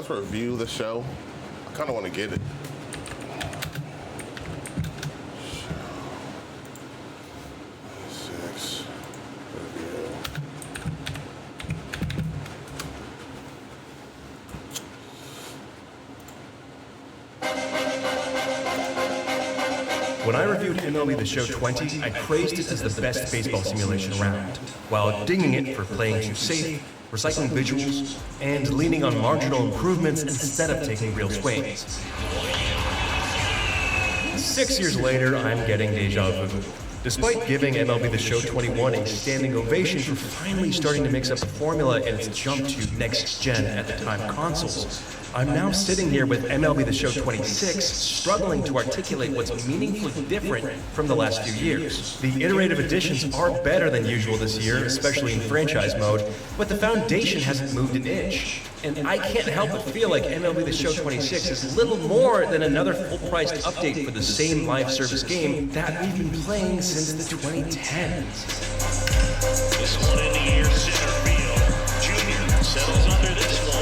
let's review the show. I kind of want to get it. Six review. When I reviewed MLB The Show 20, I praised it as the best baseball simulation around, while dinging it for playing too safe, recycling visuals, and leaning on marginal improvements instead of taking real swings. 6 years later, I'm getting deja vu. Despite giving MLB The Show 21 a standing ovation for finally starting to mix up the formula in its jump to next-gen at the time consoles, I'm now sitting here with MLB The Show 26, struggling to articulate what's meaningfully different from the last few years. The iterative additions are better than usual this year, especially in franchise mode, but the foundation hasn't moved an inch. And I can't help but feel like MLB The Show 26 is little more than another full-priced update for the same live service game that we've been playing since the 2010s. This one in the air, center field. Junior settles under this one.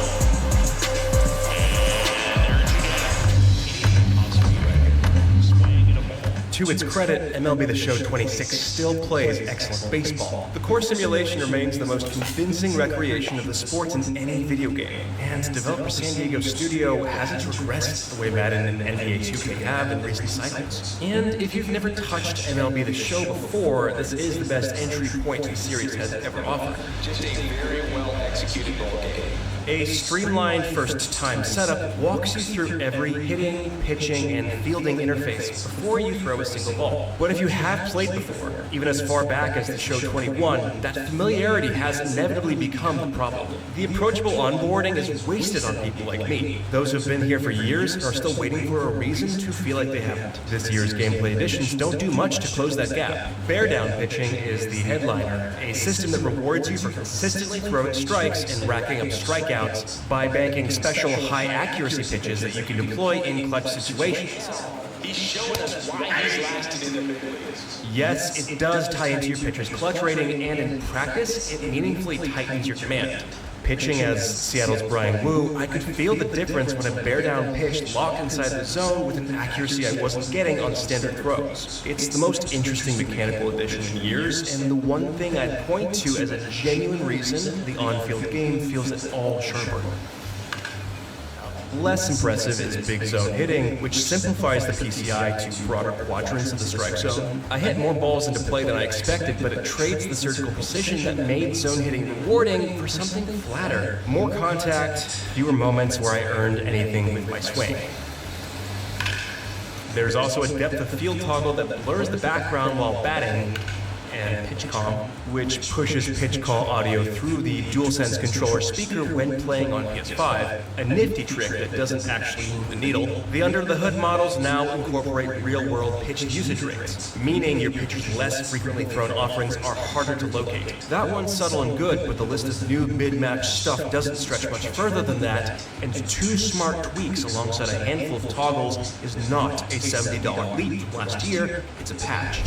To its credit, MLB The Show 26 still plays excellent baseball. The core simulation remains the most convincing recreation of the sports in any video game, and developer San Diego Studio hasn't regressed the way Madden and NBA 2K have in recent cycles. And if you've never touched MLB The Show before, this is the best entry point the series has ever offered. Just a very well executed ball game. A streamlined first-time setup walks you through every hitting, pitching, and fielding interface before you throw a single ball. But if you have played before, even as far back as the Show 21, that familiarity has inevitably become the problem. The approachable onboarding is wasted on people like me. Those who've been here for years are still waiting for a reason to feel like they haven't. This year's gameplay additions don't do much to close that gap. Bear down pitching is the headliner, a system that rewards you for consistently throwing strikes and racking up strikeouts by banking special high-accuracy pitches that you can deploy in clutch situations. He's showing us why he's lasted in the big leagues. Yes, it does tie into your pitcher's clutch rating, and in practice, it meaningfully tightens your command. Pitching as Seattle's Brian Wu, I could feel the difference when a bear-down pitch locked inside the zone with an accuracy I wasn't getting on standard throws. It's the most interesting mechanical addition in years, and the one thing I'd point to as a genuine reason the on-field game feels at all sharper. Less impressive is big zone hitting, which simplifies the PCI to broader quadrants of the strike zone. I hit more balls into play than I expected, but it trades the surgical precision that made zone hitting rewarding for something flatter. More contact, fewer moments where I earned anything with my swing. There's also a depth of field toggle that blurs the background while batting, and pitch comm, which pushes pitch call audio through the DualSense controller speaker when playing on PS5, a nifty trick that doesn't actually move the needle. The under-the-hood models now incorporate real-world pitch usage rates, meaning your pitcher's less frequently thrown offerings are harder to locate. That one's subtle and good, but the list of new mid-match stuff doesn't stretch much further than that, and 2 smart tweaks alongside a handful of toggles is not a $70 leap from last year, it's a patch.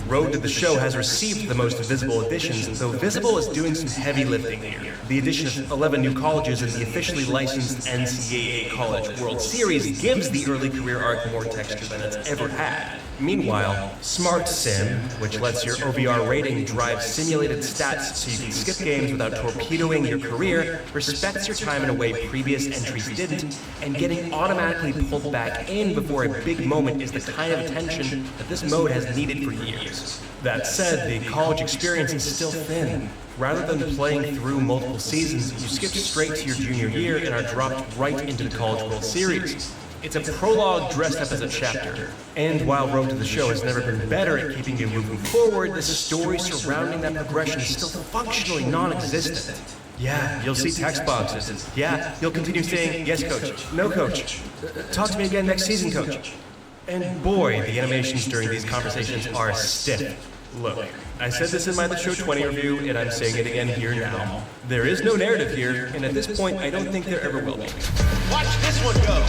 Road to the Show has received the most visible additions, though Visible is doing some heavy lifting here. The addition of 11 new colleges and the officially licensed NCAA College World Series gives the early career arc more texture than it's ever had. Meanwhile, Smart Sim, which lets your OVR rating drive simulated stats so you can skip games without torpedoing your career, respects your time in a way previous entries didn't, and getting automatically pulled back in before a big moment is the kind of attention that this mode has needed for years. That said, the college experience is still thin. Rather than playing through multiple seasons, you skip straight to your junior year and are dropped right into the College World Series. It's a prologue dressed up as a chapter. And while Road to the Show has never been better at keeping you moving forward, the story surrounding that progression is still functionally non-existent. Yeah, you'll see text boxes. Yeah, you'll continue saying, yes, coach, no, coach. Talk to me again next season, coach. And boy, the animations during these conversations are stiff. Look, I said this in my The Show 20 review, and I'm saying it again here now. There is no narrative here, and at this point, I don't think there ever will be. Watch this one go.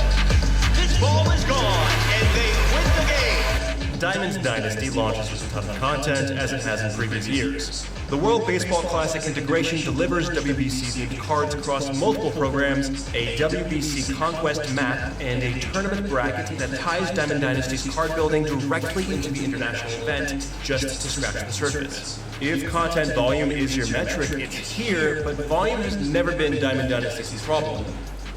This ball is gone, and they win the game. Diamond's Dynasty launches with a ton of content, as it has in previous years. The World Baseball Classic integration delivers WBC-themed cards across multiple programs, a WBC Conquest map, and a tournament bracket that ties Diamond Dynasty's card building directly into the international event, just to scratch the surface. If content volume is your metric, it's here, but volume has never been Diamond Dynasty's problem.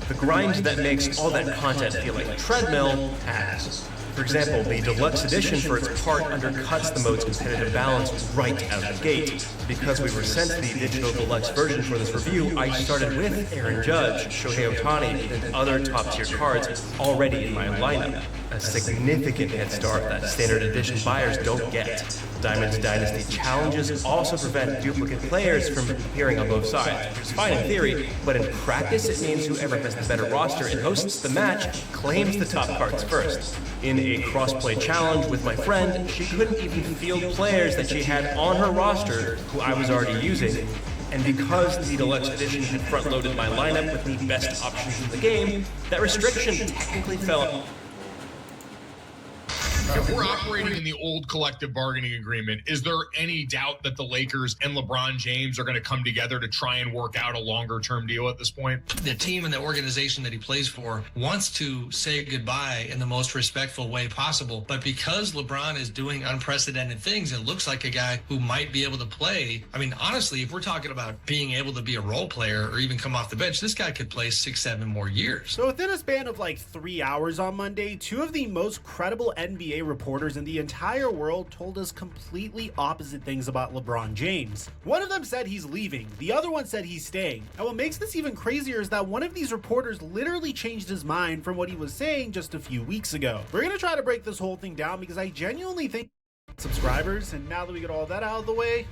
The grind that makes all that content feel like a treadmill has. For example, the deluxe edition for its part undercuts the mode's competitive balance right out of the gate. Because we were sent the digital deluxe version for this review, I started with Aaron Judge, Shohei Ohtani, and other top-tier cards already in my lineup. A significant head start that standard edition buyers don't get. Diamond's Dynasty challenges also prevent duplicate players from appearing on both sides, which is fine in theory, but in practice it means whoever has the better roster and hosts the match claims the top cards first. In a cross-play challenge with my friend, she couldn't even field players that she had on her roster who I was already using. And because the deluxe edition had front-loaded my lineup with the best options in the game, that restriction technically fell. If we're operating in the old collective bargaining agreement, is there any doubt that the Lakers and LeBron James are going to come together to try and work out a longer-term deal at this point? The team and the organization that he plays for wants to say goodbye in the most respectful way possible. But because LeBron is doing unprecedented things and looks like a guy who might be able to play, I mean, honestly, if we're talking about being able to be a role player or even come off the bench, this guy could play 6-7 more years. So within a span of like 3 hours on Monday, two of the most credible NBA reporters in the entire world told us completely opposite things about LeBron James. One of them said he's leaving, the other one said he's staying. And what makes this even crazier is that one of these reporters literally changed his mind from what he was saying just a few weeks ago. We're gonna try to break this whole thing down because I genuinely think subscribers, and now that we get all that out of the way,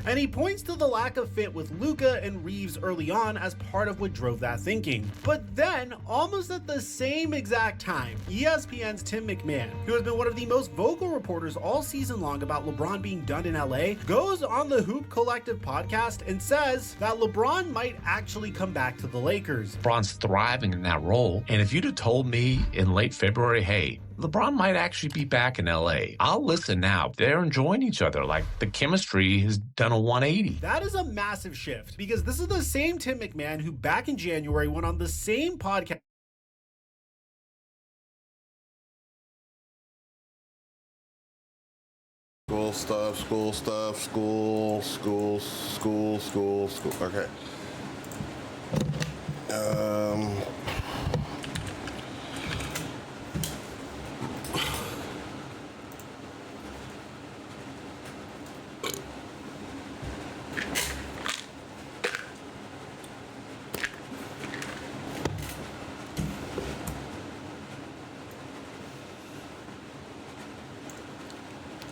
and he points to the lack of fit with Luka and Reeves early on as part of what drove that thinking. But then, almost at the same exact time, ESPN's Tim McMahon, who has been one of the most vocal reporters all season long about LeBron being done in LA, goes on the Hoop Collective podcast and says that LeBron might actually come back to the Lakers. LeBron's thriving in that role, and if you'd have told me in late February, hey, LeBron might actually be back in LA, I'll listen now. They're enjoying each other. Like, the chemistry has done a 180. That is a massive shift, because this is the same Tim McMahon who back in January went on the same podcast School. Okay.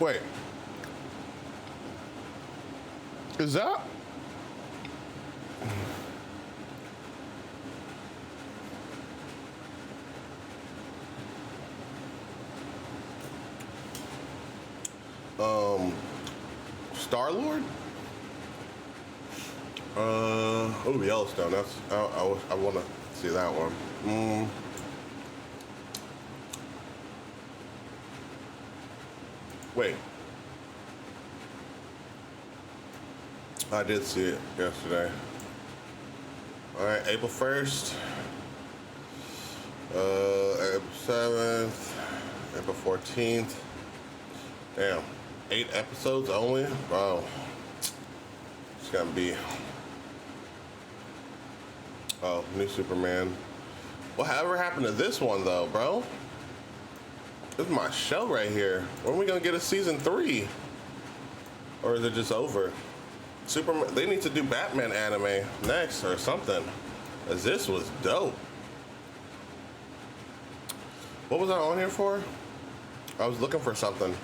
Wait. Is that? Star-Lord? Oh, Yellowstone. That's I want to see that one. Wait. I did see it yesterday. All right, April 1st, April 7th, April 14th. Damn, 8 episodes only? Wow. It's gonna be. Oh, new Superman. Whatever happened to this one though, bro? This is my show right here. When are we gonna get a season 3? Or is it just over? Superman, they need to do Batman anime next or something. As this was dope. What was I on here for? I was looking for something.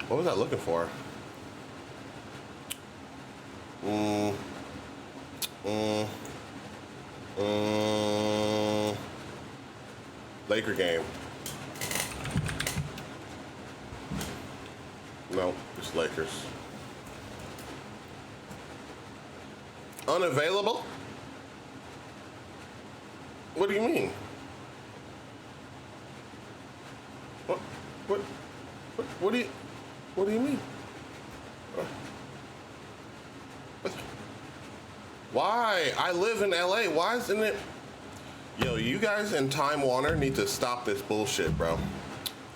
What was I looking for? Laker game. No, it's Lakers. Unavailable? What do you mean? What do you mean? Why? I live in LA. Why isn't it? Yo, you guys in Time Warner need to stop this bullshit, bro.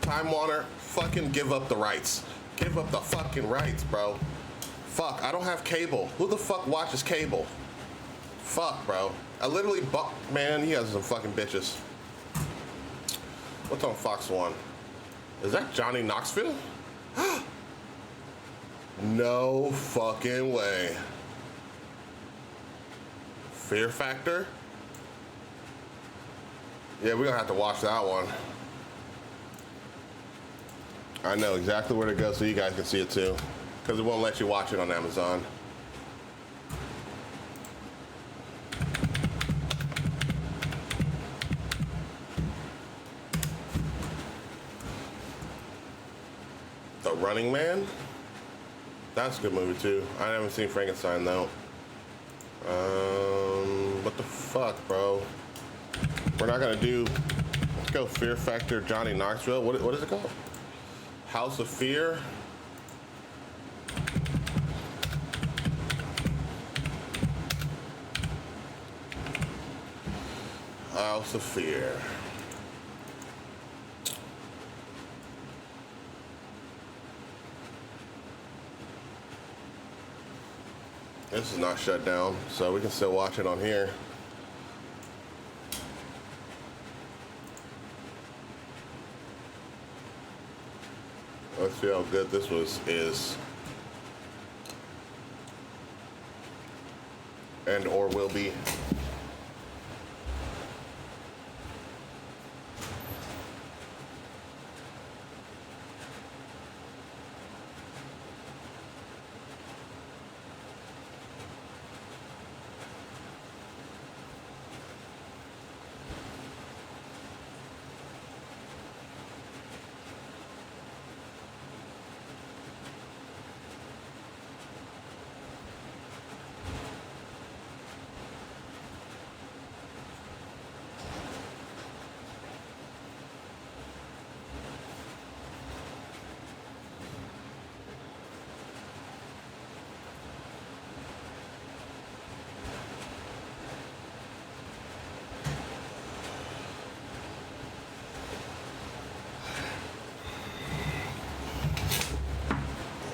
Time Warner, fucking give up the rights. Give up the fucking rights, bro. Fuck, I don't have cable. Who the fuck watches cable? Fuck, bro. I literally bought. Man, you guys are some fucking bitches. What's on Fox 1? Is that Johnny Knoxville? No fucking way. Fear Factor? Yeah, we're gonna have to watch that one. I know exactly where to go so you guys can see it too. Because it won't let you watch it on Amazon. The Running Man? That's a good movie too. I haven't seen Frankenstein though. What the fuck, bro? We're not gonna do. Let's go Fear Factor, Johnny Knoxville. What is it called? House of Fear. House of Fear. This is not shut down, so we can still watch it on here. Let's see how good this is. And or will be.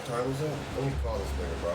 What time is it? Let me call this nigga, bro.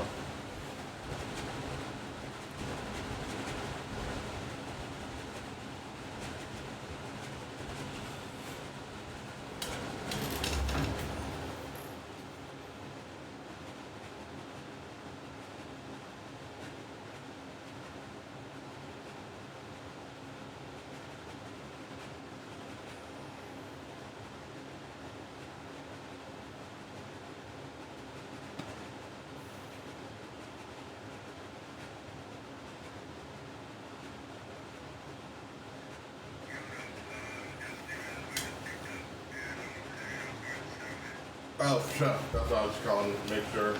Oh, shut. That's what I was calling to make sure.